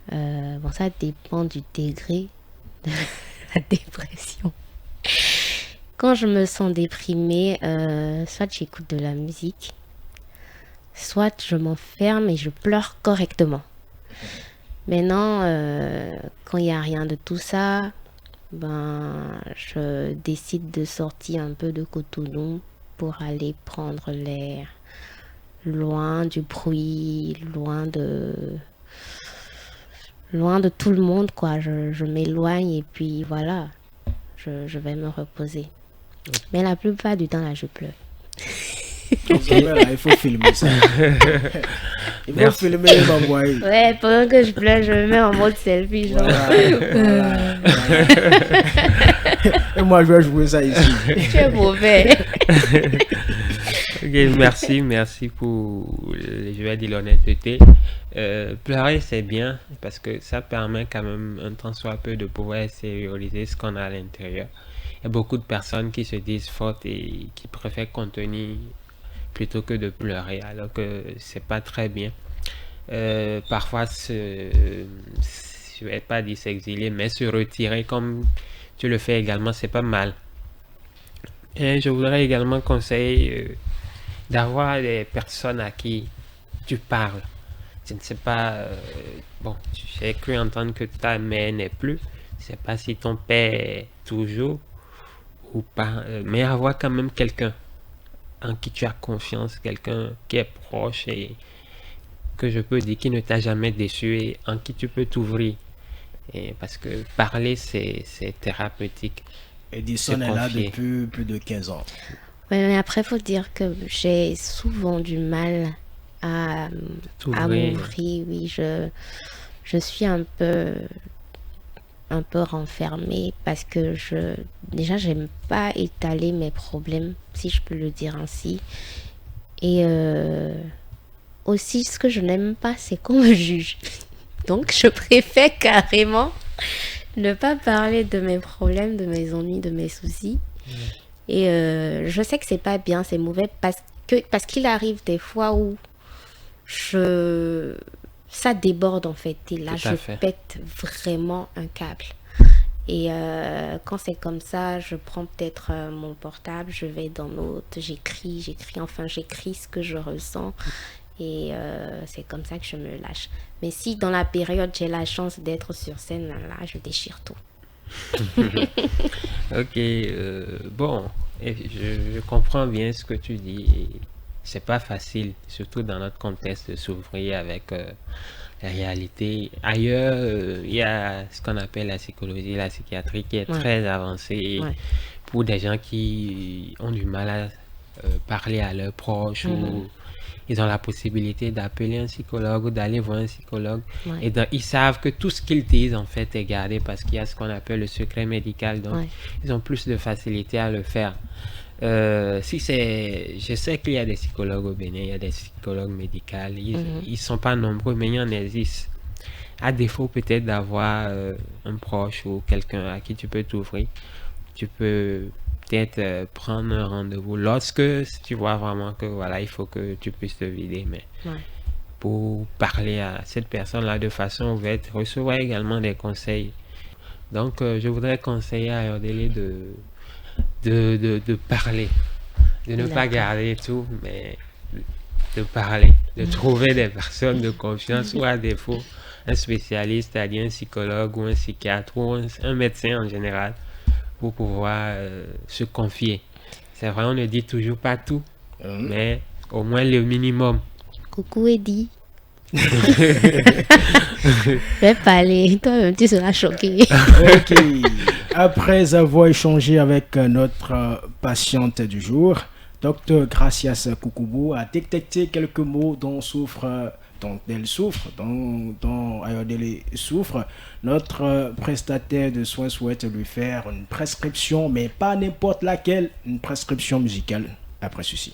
bon, ça dépend du degré de la dépression. Quand je me sens déprimée, soit j'écoute de la musique, soit je m'enferme et je pleure correctement. Maintenant, quand il n'y a rien de tout ça, je décide de sortir un peu de Cotonou pour aller prendre l'air, loin du bruit, loin de tout le monde, quoi. Je m'éloigne et puis voilà, je vais me reposer. Mais la plupart du temps, là, je pleure. Il faut filmer ça. Il faut filmer et m'envoyer. Ouais, pendant que je pleure, je me mets en mode selfie. Genre. Et moi, je vais jouer ça ici. Tu es mauvais. Merci pour, je vais dire, l'honnêteté. Pleurer, c'est bien parce que ça permet quand même un tant soit peu de pouvoir extérioriser ce qu'on a à l'intérieur. Il y a beaucoup de personnes qui se disent fortes et qui préfèrent contenir plutôt que de pleurer, alors que c'est pas très bien. Parfois, je vais pas dire s'exiler, mais se retirer comme tu le fais également, c'est pas mal. Et je voudrais également conseiller d'avoir des personnes à qui tu parles. Je ne sais pas, bon, j'ai cru entendre que ta mère n'est plus. Je ne sais pas si ton père est toujours ou pas, mais avoir quand même quelqu'un en qui tu as confiance, quelqu'un qui est proche et que je peux dire qui ne t'a jamais déçu et en qui tu peux t'ouvrir. Et parce que parler, c'est thérapeutique. Edison est là depuis plus de 15 ans. Ouais, mais après, il faut dire que j'ai souvent du mal à m'ouvrir. Oui, je suis un peu renfermée parce que déjà j'aime pas étaler mes problèmes, si je peux le dire ainsi. Et aussi, ce que je n'aime pas, c'est qu'on me juge. Donc je préfère carrément ne pas parler de mes problèmes, de mes ennuis, de mes soucis. Et je sais que c'est pas bien, c'est mauvais parce qu'il arrive des fois où ça déborde en fait, et là je pète vraiment un câble. Et quand c'est comme ça, je prends peut-être mon portable, je vais dans Notes, j'écris ce que je ressens, et c'est comme ça que je me lâche. Mais si dans la période j'ai la chance d'être sur scène, là je déchire tout. Ok, bon, je comprends bien ce que tu dis. C'est pas facile, surtout dans notre contexte, de s'ouvrir avec la réalité. Ailleurs, il y a ce qu'on appelle la psychologie, la psychiatrie qui est très avancée pour des gens qui ont du mal parler à leurs proches ou ils ont la possibilité d'appeler un psychologue ou d'aller voir un psychologue. Et donc, ils savent que tout ce qu'ils disent, en fait, est gardé parce qu'il y a ce qu'on appelle le secret médical. Donc, ils ont plus de facilité à le faire. Je sais qu'il y a des psychologues au Bénin, il y a des psychologues médicaux. Ils sont pas nombreux, mais il y en existe. À défaut, peut-être, d'avoir un proche ou quelqu'un à qui tu peux t'ouvrir, tu peux peut-être prendre un rendez-vous lorsque tu vois vraiment que voilà, il faut que tu puisses te vider, mais pour parler à cette personne-là de façon ouverte, recevoir également des conseils. Donc je voudrais conseiller à Ayodele de parler, de ne pas garder tout, mais de parler, de trouver des personnes de confiance ou à défaut un spécialiste, c'est-à-dire un psychologue ou un psychiatre ou un médecin en général, pour pouvoir se confier. C'est vrai, on ne dit toujours pas tout, mais au moins le minimum. Coucou Eddie. Fais parler, toi-même tu seras choqué. Ok. Après avoir échangé avec notre patiente du jour, Dr Gracias Kukubu a détecté quelques mots dont elle souffre, dont Ayodele souffre. Notre prestataire de soins souhaite lui faire une prescription, mais pas n'importe laquelle, une prescription musicale après ceci.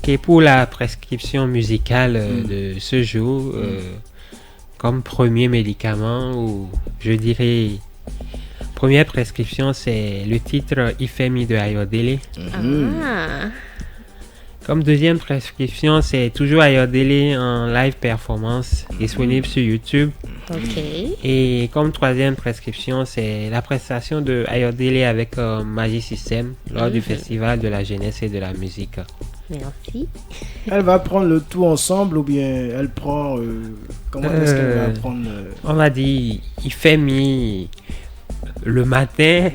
Ok, pour la prescription musicale de ce jour, comme premier médicament, ou je dirais première prescription, c'est le titre Ifemi de Ayodele. Comme deuxième prescription, c'est toujours Ayodele en live performance, disponible sur YouTube. Et comme troisième prescription, c'est la prestation de Ayodele avec Magic System lors du Festival de la jeunesse et de la musique. Merci. Elle va prendre le tout ensemble ou bien elle prend... comment est-ce qu'elle va prendre On va dire, il fait mis le matin.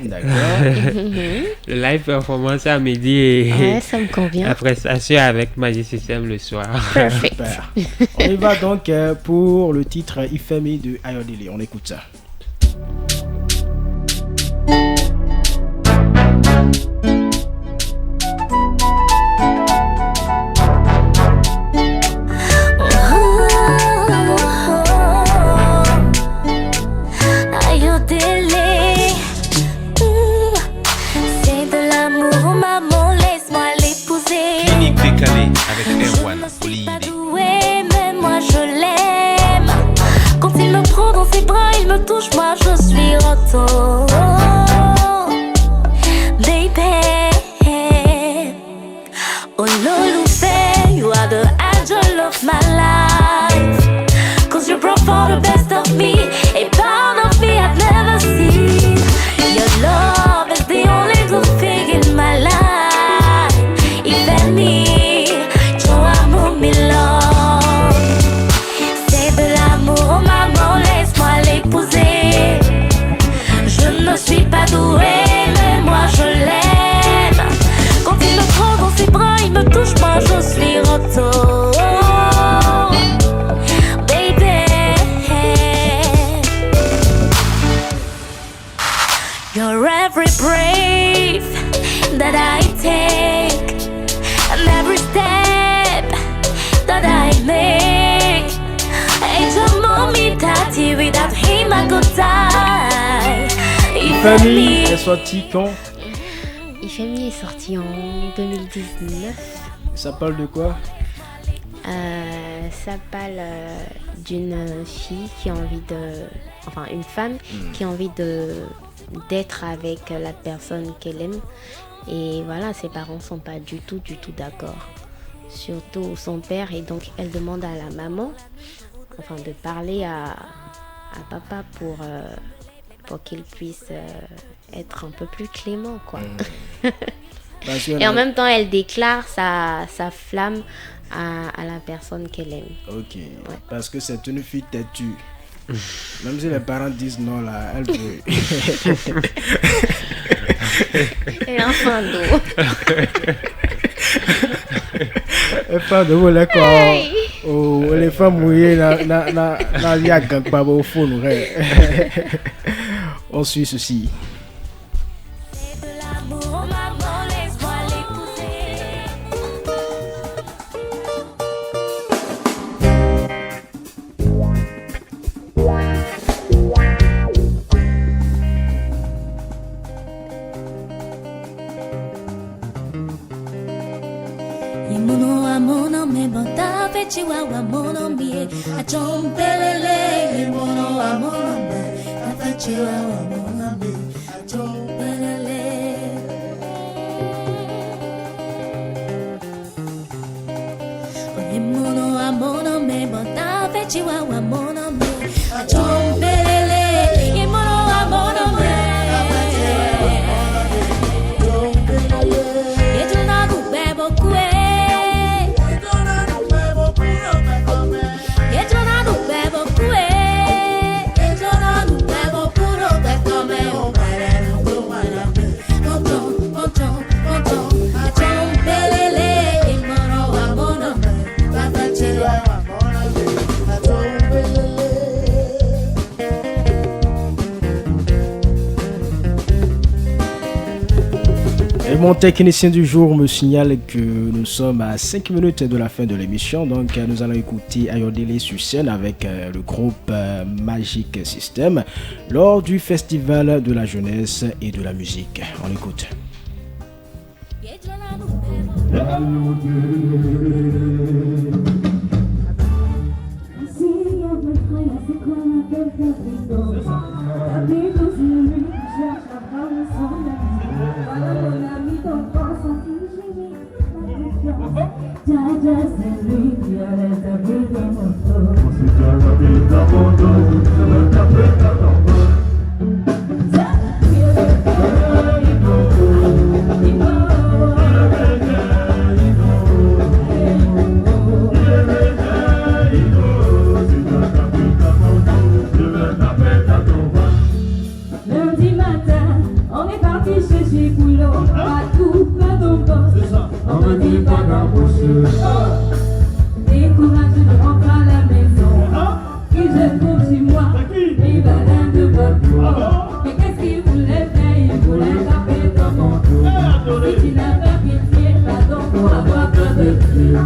Le live performance à midi et ça me convient. La prestation avec Magic System le soir. Super. On y va donc pour le titre Ifemi de Ayodele. On écoute ça. Moi je suis roto, baby. Oh Lolufe, you are the angel of my life. Cause you brought for the best of me, a part of me I've never seen. Your love is the only good thing in my life. If any, tu amour me love. C'est de l'amour, oh maman, laisse-moi l'épouser. Je ne suis pas douée, mais moi je l'aime. Quand il me prend dans ses bras, il me touche, moi je suis roto, baby. You're every breath that I take, and every step that I make. It's a moment that without him I could die. Ifemi est sorti quand? Ifemi est sorti en 2019. Ça parle de quoi? Ça parle d'une fille qui a envie de... Enfin, une femme qui a envie d'être avec la personne qu'elle aime. Et voilà, ses parents sont pas du tout d'accord. Surtout son père. Et donc, elle demande à la maman, enfin, de parler à papa pour qu'il puisse être un peu plus clément, quoi. Et en même temps, elle déclare sa flamme à la personne qu'elle aime. Ok, parce que c'est une fille têtue. Même si les parents disent non, là, elle veut. Et un fin d'eau. Un fin d'eau, là, quoi. Oh, les femmes mouillées, na yaga, pas au fond, on suit ceci. Chihuahua mono mie a chompelele mono a mono me a chihuahua mono me a chompelele mono a mono me bota fe chihuahua mono me a chompelele y mono a mono me y tu na tu bebo kue Mon technicien du jour me signale que nous sommes à 5 minutes de la fin de l'émission, donc nous allons écouter Ayodele sur scène avec le groupe Magic System lors du Festival de la jeunesse et de la musique. On écoute. Lundi matin, on est parti chez Gigoulot, à tout pas d'encore. On me dit pas d'embaucher. Découragé de rentrer à la maison. Qui je trouve chez moi, il va d'un de votre. Mais qu'est-ce qu'il voulait faire? Il voulait taper dans mon dos. Si tu n'as pas pitié, pardon pour avoir peur de Dieu.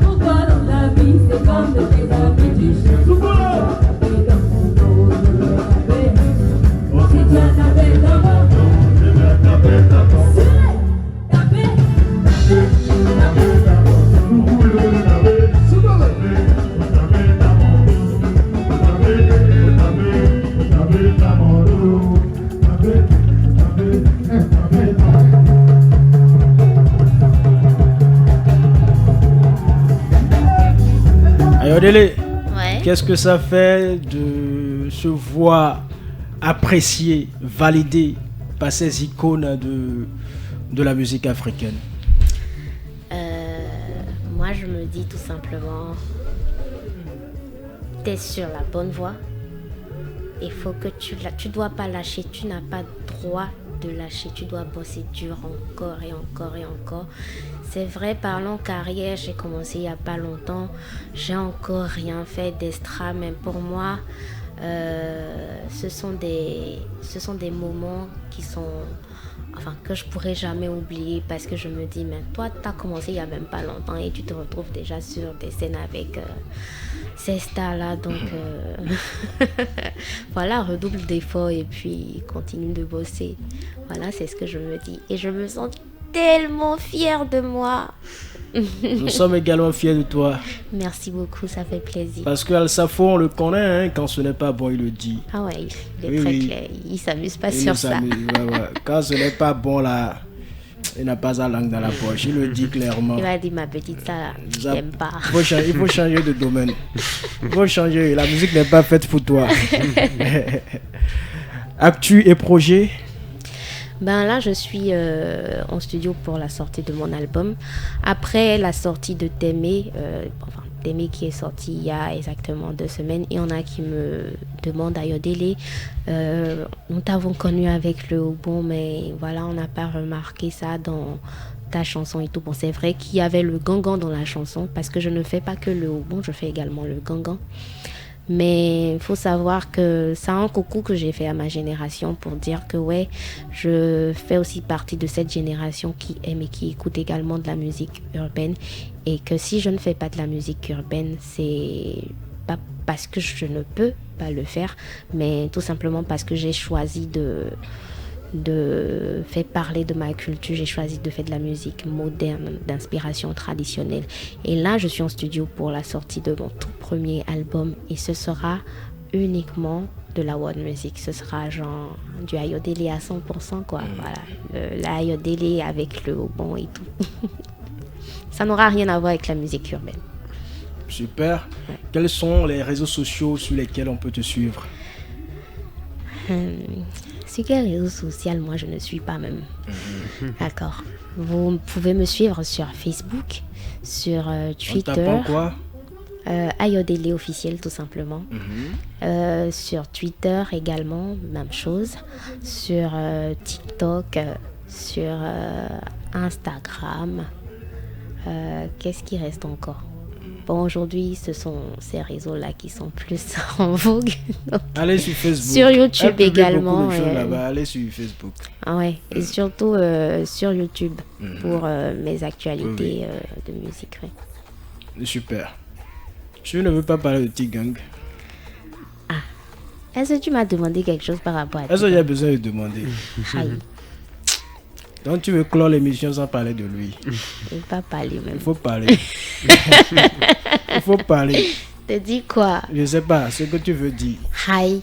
Pour toi dans la vie, c'est comme de tes amis du chien. Taper dans mon dos, je veux taper. Si tu as tapé dans mon dos, je veux taper dans mon dos. Taper, taper, Ayodele, Ouais. qu'est-ce que ça fait de se voir apprécié, validé par ces icônes de la musique africaine? Moi, je me dis tout simplement, t'es sur la bonne voie. Il faut que tu dois pas lâcher, tu n'as pas droit de lâcher, tu dois bosser dur encore et encore et encore. C'est vrai, parlons carrière, j'ai commencé il n'y a pas longtemps, j'ai encore rien fait d'extra, mais pour moi, ce sont des moments qui sont, enfin, que je pourrais jamais oublier, parce que je me dis, mais toi, tu as commencé il n'y a même pas longtemps et tu te retrouves déjà sur des scènes avec ces stars-là, donc voilà, redouble d'efforts et puis continue de bosser. Voilà, c'est ce que je me dis. Et je me sens tellement fière de moi. Nous sommes également fiers de toi. Merci beaucoup, ça fait plaisir. Parce que Al Safo, on le connaît, hein, quand ce n'est pas bon, il le dit. Ah ouais, il est très clair. Il s'amuse pas sur ça. Ouais. Quand ce n'est pas bon, là, il n'a pas sa langue dans la poche. Il le dit clairement. Il va dire, ma petite, ça, je n'aime pas. Il faut changer de domaine. Il faut changer. La musique n'est pas faite pour toi. Actu et projet? Ben là, je suis en studio pour la sortie de mon album. Après la sortie de T'aimer, Ateme qui est sorti il y a exactement 2 semaines. Et on a qui me demandent Ayodele, nous t'avons connu avec le Obon, mais voilà, on n'a pas remarqué ça dans ta chanson et tout. Bon, c'est vrai qu'il y avait le gangan dans la chanson parce que je ne fais pas que le Obon, je fais également le gangan. Mais il faut savoir que c'est un coucou que j'ai fait à ma génération pour dire que ouais, je fais aussi partie de cette génération qui aime et qui écoute également de la musique urbaine. Et que si je ne fais pas de la musique urbaine, c'est pas parce que je ne peux pas le faire, mais tout simplement parce que j'ai choisi de faire parler de ma culture. J'ai choisi de faire de la musique moderne, d'inspiration traditionnelle. Et là, je suis en studio pour la sortie de mon tout premier album et ce sera uniquement de la world music. Ce sera genre du Ayodele à 100%, quoi. Voilà, l'Ayodele avec le Obon et tout. Ça n'aura rien à voir avec la musique urbaine. Super. Ouais. Quels sont les réseaux sociaux sur lesquels on peut te suivre? Sur quel réseau social, moi je ne suis pas même. D'accord. Vous pouvez me suivre sur Facebook, sur Twitter. On tape quoi? Ayodele officiel tout simplement. Sur Twitter également, même chose. Sur TikTok, sur Instagram. Qu'est-ce qui reste encore? Bon, aujourd'hui, ce sont ces réseaux-là qui sont plus en vogue. Donc, allez sur Facebook. Sur YouTube également. Allez sur Facebook. Ah ouais, et surtout sur YouTube pour mes actualités de musique. Ouais. Super. Je ne veux pas parler de T-Gang. Ah, est-ce que tu m'as demandé quelque chose par rapport à Est-ce que j'ai besoin de demander? Donc tu veux clore l'émission sans parler de lui? Je ne veux pas parler même. Il faut parler. Il faut parler. Te dis quoi? Je ne sais pas ce que tu veux dire. Aïe.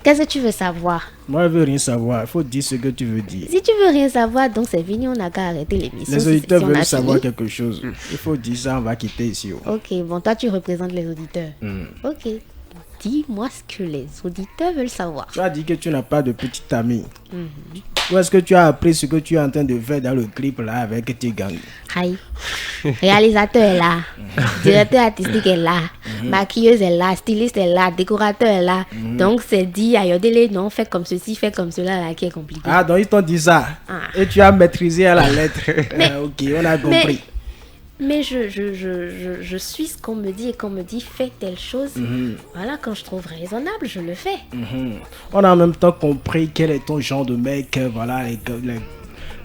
Qu'est-ce que tu veux savoir? Moi, je veux rien savoir. Il faut dire ce que tu veux dire. Si tu veux rien savoir, donc c'est fini, on n'a qu'à arrêter l'émission. Les auditeurs veulent savoir quelque chose. Il faut dire ça, on va quitter ici. Ok, bon, toi tu représentes les auditeurs. Ok. Dis-moi ce que les auditeurs veulent savoir. Tu as dit que tu n'as pas de petite amie. Où est-ce que tu as appris ce que tu es en train de faire dans le clip là avec T-Gang? Aïe. Réalisateur est là. Directeur artistique est là. Maquilleuse est là. Styliste est là. Décorateur est là. Donc c'est dit Ayodele, non, fais comme ceci, fais comme cela là qui est compliqué. Ah, donc ils t'ont dit ça. Et tu as maîtrisé à la lettre. Ok, on a compris. Mais je suis ce qu'on me dit et qu'on me dit fais telle chose. Voilà, quand je trouve raisonnable, je le fais. On a en même temps compris quel est ton genre de mec. Voilà,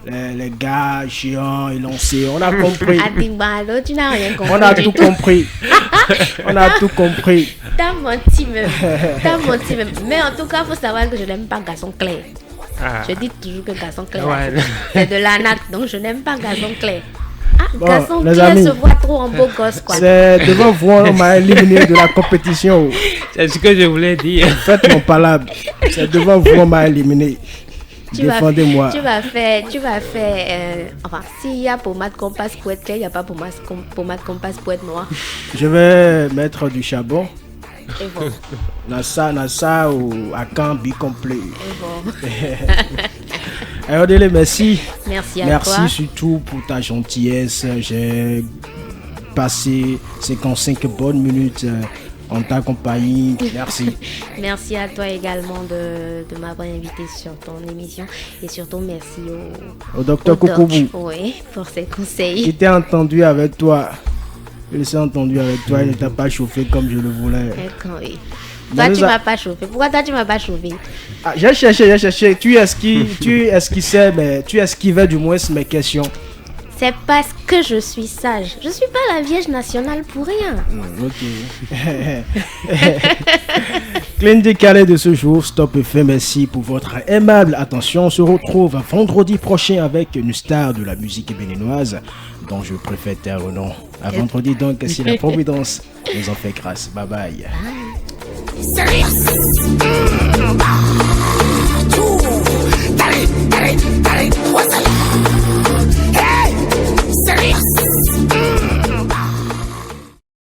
les gars chiants, élancés. On a compris. Adimbalo, tu n'as rien compris. On a tout compris. On a tout compris. T'as menti même. T'as menti même. Mais en tout cas, il faut savoir que je n'aime pas garçon clair. Je dis toujours que garçon clair, c'est de l'arnaque. Donc je n'aime pas garçon clair. Bon, garçon les clair amis, se voit trop en beau gosse, quoi. C'est devant vous, on m'a éliminé de la compétition. C'est ce que je voulais dire. Faites mon palabre. C'est devant vous, on m'a éliminé. Défendez-moi. Tu vas faire enfin, s'il y a pommade compas pour être clair, il n'y a pas pommade compas pour être noir. Je vais mettre du charbon. Et bon. Nassa ou à Cambi complet. Et bon. Ayodele, merci. Merci à toi. Merci surtout pour ta gentillesse. J'ai passé 55 bonnes minutes en ta compagnie. Merci. Merci à toi également de m'avoir invité sur ton émission. Et surtout, merci au docteur Kokoubou. Oui, pour ses conseils. Il t'a entendu avec toi. Il s'est entendu avec toi. Il ne t'a pas chauffé comme je le voulais. Oui. Toi, tu m'as pas chauffé. Pourquoi toi, tu m'as pas chauffé? J'ai cherché. Tu esquissais, mais tu esquivais du moins mes questions. C'est parce que je suis sage. Je suis pas la Vierge nationale pour rien. Ok. Clean décalé de ce jour, Stop FM, merci pour votre aimable attention. On se retrouve vendredi prochain avec une star de la musique béninoise dont je préfère taire le nom. À vendredi donc, si la Providence nous en fait grâce. Bye bye. Bye.